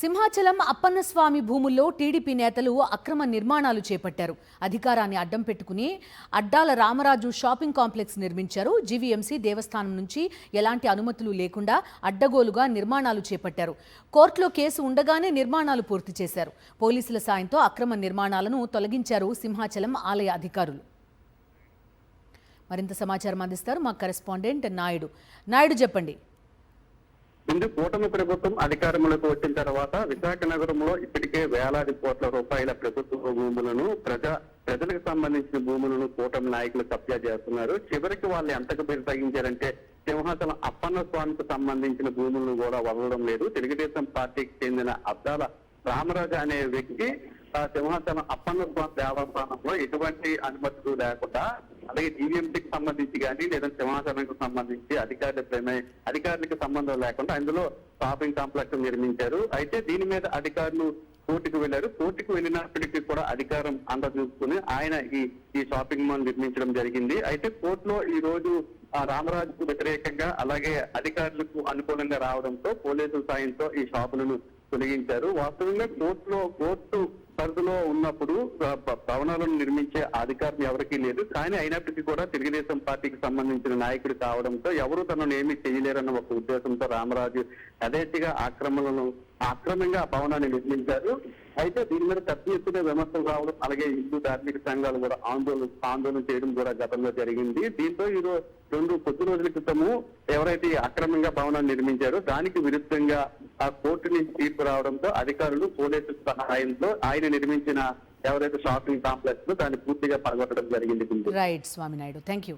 సింహాచలం అప్పన్నస్వామి భూముల్లో టీడీపీ నేతలు అక్రమ నిర్మాణాలు చేపట్టారు. అధికారాన్ని అడ్డం పెట్టుకుని అడ్డాల రామరాజు షాపింగ్ కాంప్లెక్స్ నిర్మించారు. జీవీఎంసీ దేవస్థానం నుంచి ఎలాంటి అనుమతులు లేకుండా అడ్డగోలుగా నిర్మాణాలు చేపట్టారు. కోర్టులో కేసు ఉండగానే నిర్మాణాలు పూర్తి చేశారు. పోలీసుల సాయంతో అక్రమ నిర్మాణాలను తొలగించారు సింహాచలం ఆలయ అధికారులు. మరింత సమాచారం అందిస్తారు మా కరెస్పాండెంట్ నాయుడు చెప్పండి. ముందు కూటమి ప్రభుత్వం అధికారంలోకి వచ్చిన తర్వాత విశాఖ నగరంలో ఇప్పటికే వేలాది కోట్ల రూపాయల ప్రభుత్వ భూములను ప్రజలకు సంబంధించిన భూములను కూటమి నాయకులు కబ్జా చేస్తున్నారు. చివరికి వాళ్ళు ఎంతకు తగ్గించారంటే సింహాచలం అప్పన్న స్వామికి సంబంధించిన భూములను కూడా వదలడం లేదు. తెలుగుదేశం పార్టీకి చెందిన అద్దాల రామరాజు అనే వ్యక్తి సింహాచలం అప్పన్న స్వామి దేవస్థానంలో ఎటువంటి అనుమతులు లేకుండా, అలాగే జీవీఎంసీకి సంబంధించి కానీ లేదా సింహాచలంకు సంబంధించి అధికారులకు సంబంధం లేకుండా అందులో షాపింగ్ కాంప్లెక్స్ నిర్మించారు. అయితే దీని మీద అధికారులు కోర్టుకు వెళ్లారు. కోర్టుకు వెళ్ళినప్పటికీ కూడా అధికారం అందజూసుకుని ఆయన ఈ షాపింగ్ మాల్ నిర్మించడం జరిగింది. అయితే కోర్టులో ఈ రోజు రామరాజుకు వ్యతిరేకంగా అలాగే అధికారులకు అనుకూలంగా రావడంతో పోలీసుల సాయంతో ఈ షాపులను తొలగించారు. వాస్తవంగా కోర్టు పరిధిలో ఉన్నప్పుడు భవనాలను నిర్మించే అధికారం ఎవరికీ లేదు. కానీ అయినప్పటికీ కూడా తెలుగుదేశం పార్టీకి సంబంధించిన నాయకుడు కావడంతో ఎవరు తనను ఏమీ చేయలేరన్న ఒక ఉద్దేశంతో రామరాజు యథేచ్ఛగా అక్రమంగా ఆ భవనాన్ని నిర్మించారు. అయితే దీని మీద పెద్ద ఎత్తున విమర్శలు రావడం, అలాగే హిందూ ధార్మిక సంఘాలు కూడా ఆందోళన చేయడం కూడా గతంలో జరిగింది. దీంతో కొద్ది రోజుల క్రితము ఎవరైతే అక్రమంగా భవనాన్ని నిర్మించారో దానికి విరుద్ధంగా ఆ కోర్టు నుంచి తీర్పు రావడంతో అధికారులు పోలీసుల సహాయంతో ఆయన నిర్మించిన ఎవరైతే షాపింగ్ కాంప్లెక్స్ దాన్ని పూర్తిగా పడగొట్టడం జరిగింది. Right Swami Naidu, thank you.